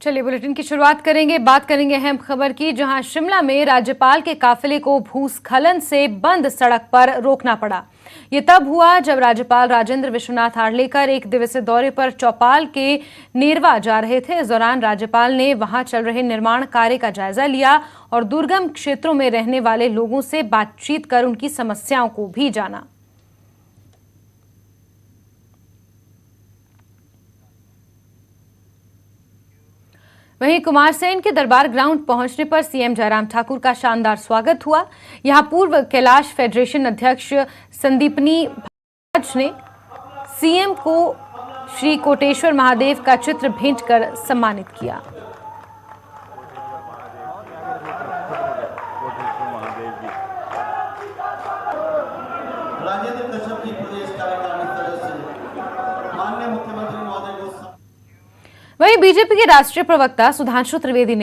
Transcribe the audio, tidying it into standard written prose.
चलिए बुलेटिन की शुरुआत करेंगे। बात करेंगे अहम खबर की, जहां शिमला में राज्यपाल के काफिले को भूस्खलन से बंद सड़क पर रोकना पड़ा। ये तब हुआ जब राज्यपाल राजेंद्र विश्वनाथ आर्लेकर एक दिवसीय दौरे पर चौपाल के नेरवा जा रहे थे। इस दौरान राज्यपाल ने वहां चल रहे निर्माण कार्य का जायजा लिया और दुर्गम क्षेत्रों में रहने वाले लोगों से बातचीत कर उनकी समस्याओं को भी जाना। वहीं कुमारसेन के दरबार ग्राउंड पहुंचने पर सीएम जयराम ठाकुर का शानदार स्वागत हुआ। यहां पूर्व कैलाश फेडरेशन अध्यक्ष संदीपनी भारद्वाज ने सीएम को श्री कोटेश्वर महादेव का चित्र भेंट कर सम्मानित किया। वहीं बीजेपी के राष्ट्रीय प्रवक्ता सुधांशु त्रिवेदी ने